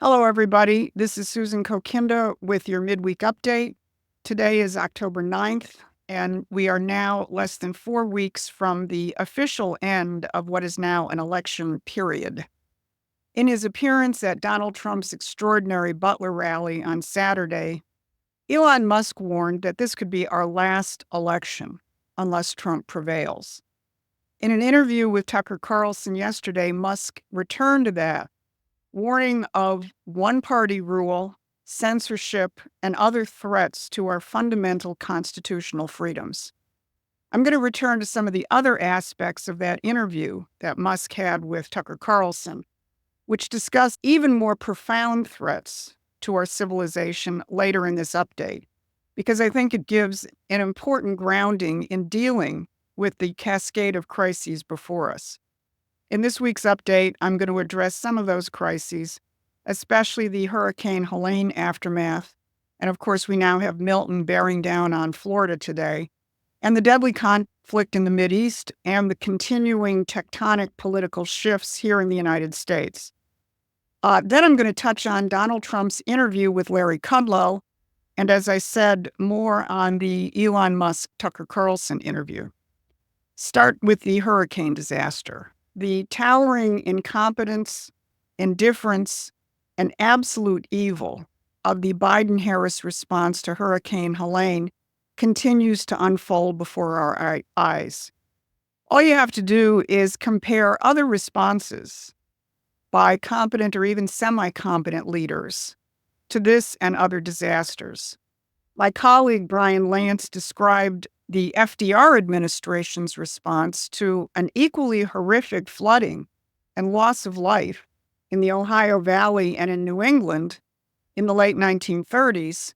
Hello, everybody. This is Susan Kokinda with your midweek update. Today is October 9th, and we are now less than 4 weeks from the official end of what is now an election period. In his appearance at Donald Trump's extraordinary Butler rally on Saturday, Elon Musk warned that this could be our last election unless Trump prevails. In an interview with Tucker Carlson yesterday, Musk returned to that, warning of one-party rule, censorship, and other threats to our fundamental constitutional freedoms. I'm going to return to some of the other aspects of that interview that Musk had with Tucker Carlson, which discussed even more profound threats to our civilization later in this update, because I think it gives an important grounding in dealing with the cascade of crises before us. In this week's update, I'm going to address some of those crises, especially the Hurricane Helene aftermath. And of course, we now have Milton bearing down on Florida today, and the deadly conflict in the Mideast and the continuing tectonic political shifts here in the United States. Then I'm going to touch on Donald Trump's interview with Larry Kudlow, and as I said, more on the Elon Musk-Tucker Carlson interview. Start with the hurricane disaster. The towering incompetence, indifference, and absolute evil of the Biden-Harris response to Hurricane Helene continues to unfold before our eyes. All you have to do is compare other responses by competent or even semi-competent leaders to this and other disasters. My colleague Brian Lance described the FDR administration's response to an equally horrific flooding and loss of life in the Ohio Valley and in New England in the late 1930s,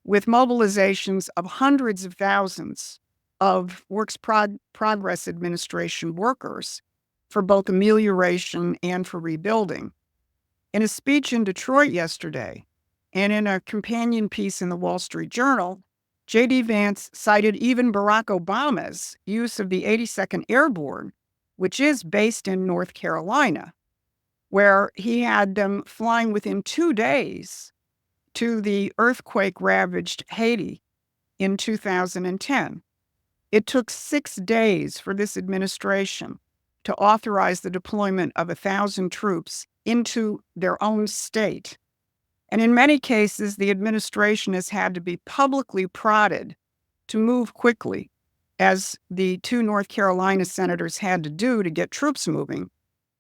with mobilizations of hundreds of thousands of Works Progress Administration workers for both amelioration and for rebuilding. In a speech in Detroit yesterday, and in a companion piece in the Wall Street Journal, J.D. Vance cited even Barack Obama's use of the 82nd Airborne, which is based in North Carolina, where he had them flying within 2 days to the earthquake-ravaged Haiti in 2010. It took 6 days for this administration to authorize the deployment of 1,000 troops into their own state. And in many cases, the administration has had to be publicly prodded to move quickly, as the 2 North Carolina senators had to do to get troops moving,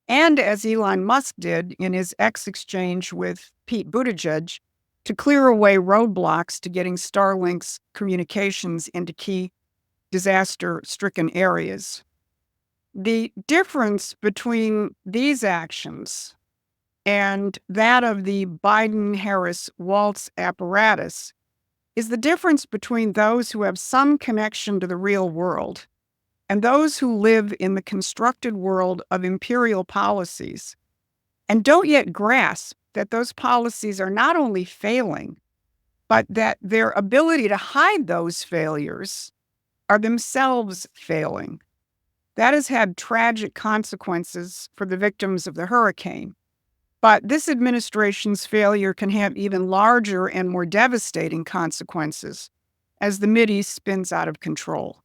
and as Elon Musk did in his exchange with Pete Buttigieg to clear away roadblocks to getting Starlink's communications into key disaster-stricken areas. The difference between these actions and that of the Biden-Harris waltz apparatus is the difference between those who have some connection to the real world and those who live in the constructed world of imperial policies and don't yet grasp that those policies are not only failing, but that their ability to hide those failures are themselves failing. That has had tragic consequences for the victims of the hurricane. But this administration's failure can have even larger and more devastating consequences as the Mideast spins out of control.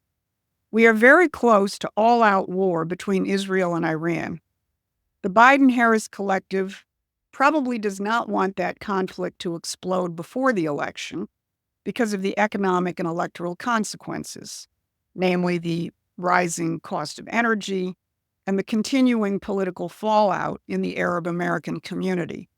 We are very close to all-out war between Israel and Iran. The Biden-Harris collective probably does not want that conflict to explode before the election because of the economic and electoral consequences, namely the rising cost of energy, and the continuing political fallout in the Arab American community.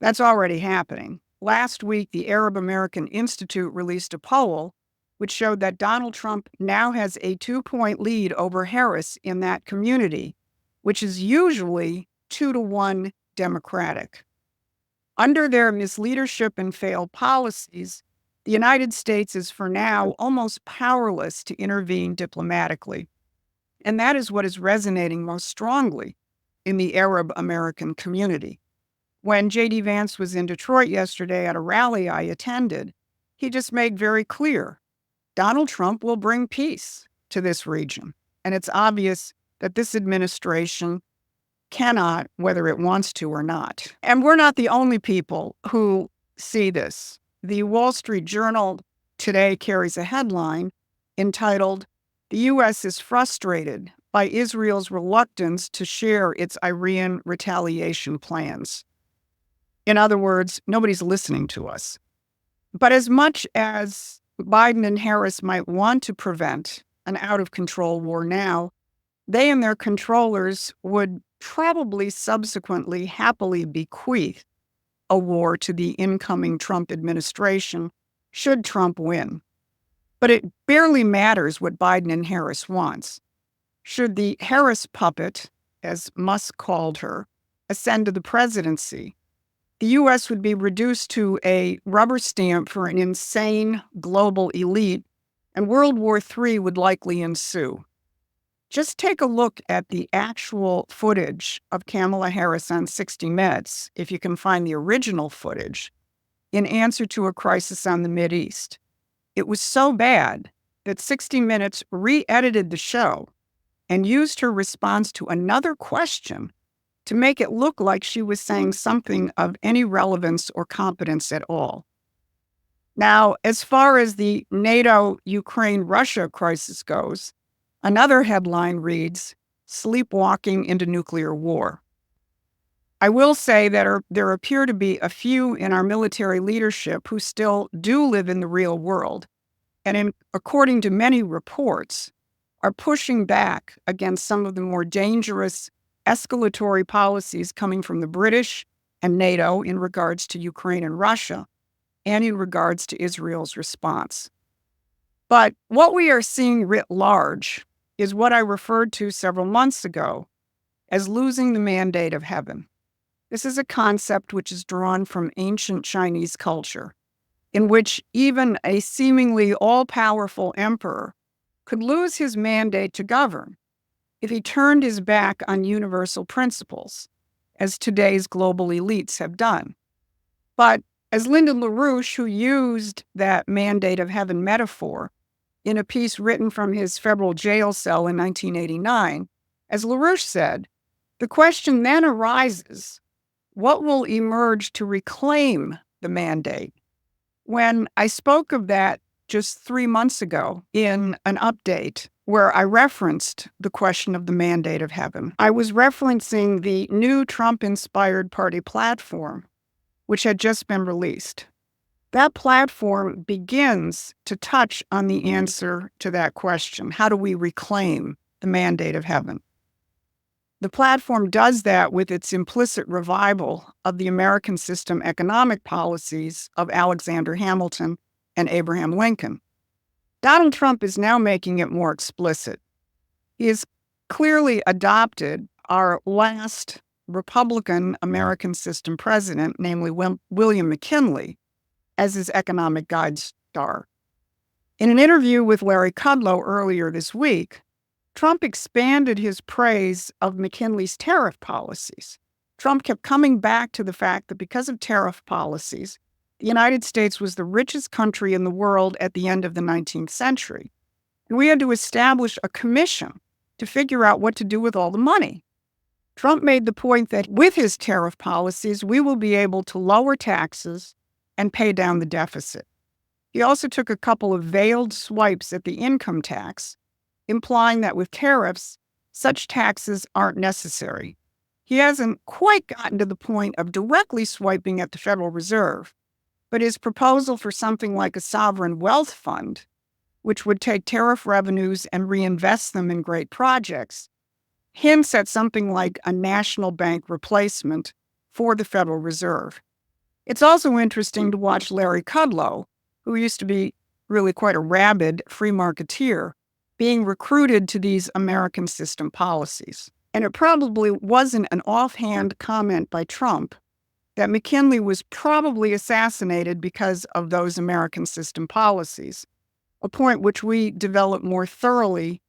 That's already happening. Last week, the Arab American Institute released a poll which showed that Donald Trump now has a 2-point lead over Harris in that community, which is usually 2-1 Democratic. Under their misleadership and failed policies, the United States is for now almost powerless to intervene diplomatically. And that is what is resonating most strongly in the Arab American community. When J.D. Vance was in Detroit yesterday at a rally I attended, he just made very clear Donald Trump will bring peace to this region. And it's obvious that this administration cannot, whether it wants to or not. And we're not the only people who see this. The Wall Street Journal today carries a headline entitled, "The U.S. is frustrated by Israel's reluctance to share its Iran retaliation plans." In other words, nobody's listening to us. But as much as Biden and Harris might want to prevent an out-of-control war now, they and their controllers would probably subsequently happily bequeath a war to the incoming Trump administration should Trump win. But it barely matters what Biden and Harris wants. Should the Harris puppet, as Musk called her, ascend to the presidency, the U.S. would be reduced to a rubber stamp for an insane global elite, and World War III would likely ensue. Just take a look at the actual footage of Kamala Harris on 60 Minutes, if you can find the original footage, in answer to a crisis on the Mideast. It was so bad that 60 Minutes re-edited the show and used her response to another question to make it look like she was saying something of any relevance or competence at all. Now, as far as the NATO-Ukraine-Russia crisis goes, another headline reads, "Sleepwalking into Nuclear War." I will say that there appear to be a few in our military leadership who still do live in the real world, and according to many reports, are pushing back against some of the more dangerous escalatory policies coming from the British and NATO in regards to Ukraine and Russia, and in regards to Israel's response. But what we are seeing writ large is what I referred to several months ago as losing the mandate of heaven. This is a concept which is drawn from ancient Chinese culture, in which even a seemingly all-powerful emperor could lose his mandate to govern if he turned his back on universal principles, as today's global elites have done. But as Lyndon LaRouche, who used that mandate of heaven metaphor in a piece written from his federal jail cell in 1989, as LaRouche said, the question then arises, what will emerge to reclaim the mandate? When I spoke of that just 3 months ago in an update where I referenced the question of the mandate of heaven, I was referencing the new Trump-inspired party platform, which had just been released. That platform begins to touch on the answer to that question. How do we reclaim the mandate of heaven? The platform does that with its implicit revival of the American system economic policies of Alexander Hamilton and Abraham Lincoln. Donald Trump is now making it more explicit. He has clearly adopted our last Republican American system president, namely William McKinley, as his economic guide star. In an interview with Larry Kudlow earlier this week, Trump expanded his praise of McKinley's tariff policies. Trump kept coming back to the fact that because of tariff policies, the United States was the richest country in the world at the end of the 19th century. And we had to establish a commission to figure out what to do with all the money. Trump made the point that with his tariff policies, we will be able to lower taxes and pay down the deficit. He also took a couple of veiled swipes at the income tax, implying that with tariffs, such taxes aren't necessary. He hasn't quite gotten to the point of directly swiping at the Federal Reserve, but his proposal for something like a sovereign wealth fund, which would take tariff revenues and reinvest them in great projects, hints at something like a national bank replacement for the Federal Reserve. It's also interesting to watch Larry Kudlow, who used to be really quite a rabid free marketeer, being recruited to these American system policies. And it probably wasn't an offhand comment by Trump that McKinley was probably assassinated because of those American system policies, a point which we developed more thoroughly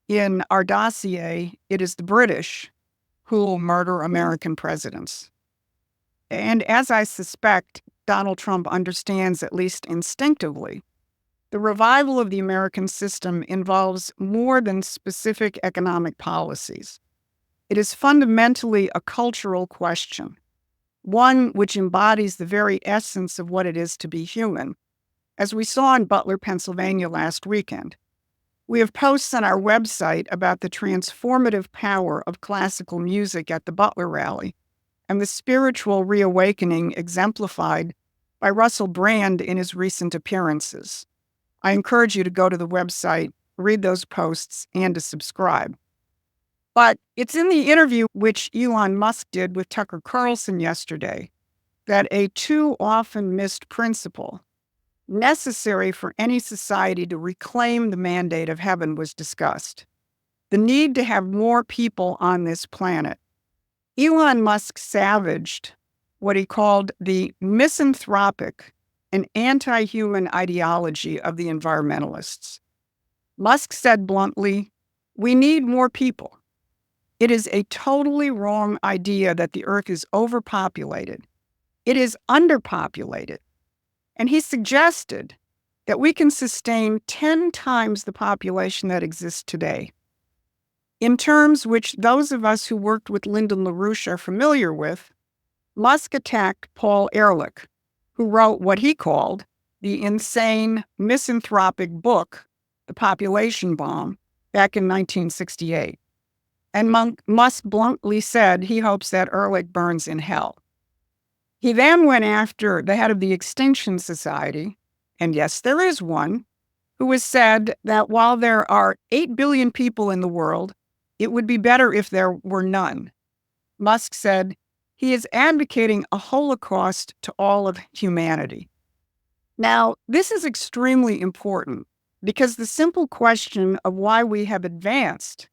in our dossier, It is the British Who Will Murder American Presidents. And as I suspect Donald Trump understands, at least instinctively, the revival of the American system involves more than specific economic policies. It is fundamentally a cultural question, one which embodies the very essence of what it is to be human, as we saw in Butler, Pennsylvania last weekend. We have posts on our website about the transformative power of classical music at the Butler rally and the spiritual reawakening exemplified by Russell Brand in his recent appearances. I encourage you to go to the website, read those posts, and to subscribe. But it's in the interview which Elon Musk did with Tucker Carlson yesterday that a too often missed principle necessary for any society to reclaim the mandate of heaven was discussed. The need to have more people on this planet. Elon Musk savaged what he called the misanthropic and anti-human ideology of the environmentalists. Musk said bluntly, "We need more people. It is a totally wrong idea that the Earth is overpopulated. It is underpopulated." And he suggested that we can sustain 10 times the population that exists today. In terms which those of us who worked with Lyndon LaRouche are familiar with, Musk attacked Paul Ehrlich, who wrote what he called the insane, misanthropic book, The Population Bomb, back in 1968. And Musk bluntly said he hopes that Ehrlich burns in hell. He then went after the head of the Extinction Society, and yes, there is one, who has said that while there are 8 billion people in the world, it would be better if there were none. Musk said he is advocating a holocaust to all of humanity. Now, this is extremely important because the simple question of why we have advanced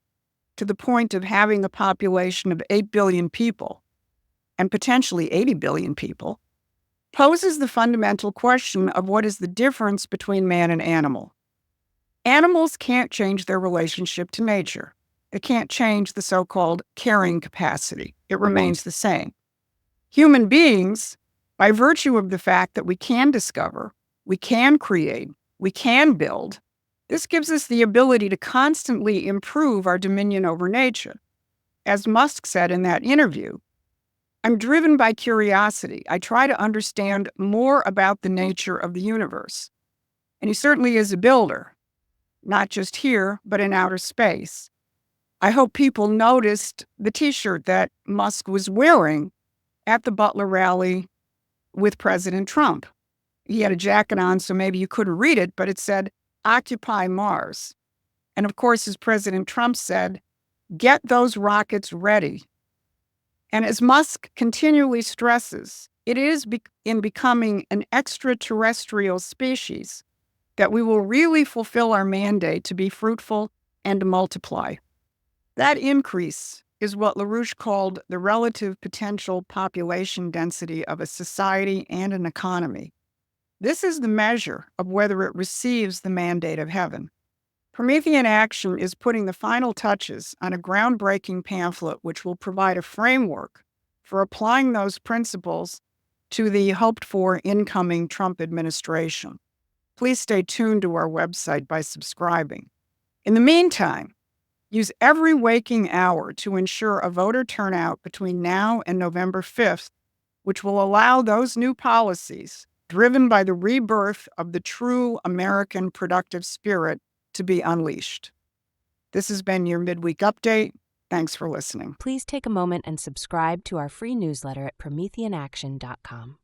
to the point of having a population of 8 billion people and potentially 80 billion people, poses the fundamental question of what is the difference between man and animal. Animals can't change their relationship to nature. They can't change the so-called carrying capacity. It remains the same. Human beings, by virtue of the fact that we can discover, we can create, we can build, this gives us the ability to constantly improve our dominion over nature. As Musk said in that interview, "I'm driven by curiosity. I try to understand more about the nature of the universe." And he certainly is a builder, not just here, but in outer space. I hope people noticed the T-shirt that Musk was wearing at the Butler rally with President Trump. He had a jacket on, so maybe you couldn't read it, but it said, "Occupy Mars." And of course, as President Trump said, "Get those rockets ready." And as Musk continually stresses, it is in becoming an extraterrestrial species that we will really fulfill our mandate to be fruitful and to multiply. That increase is what LaRouche called the relative potential population density of a society and an economy. This is the measure of whether it receives the mandate of heaven. Promethean Action is putting the final touches on a groundbreaking pamphlet which will provide a framework for applying those principles to the hoped-for incoming Trump administration. Please stay tuned to our website by subscribing. In the meantime, use every waking hour to ensure a voter turnout between now and November 5th, which will allow those new policies, driven by the rebirth of the true American productive spirit, to be unleashed. This has been your Midweek Update. Thanks for listening. Please take a moment and subscribe to our free newsletter at prometheanaction.com.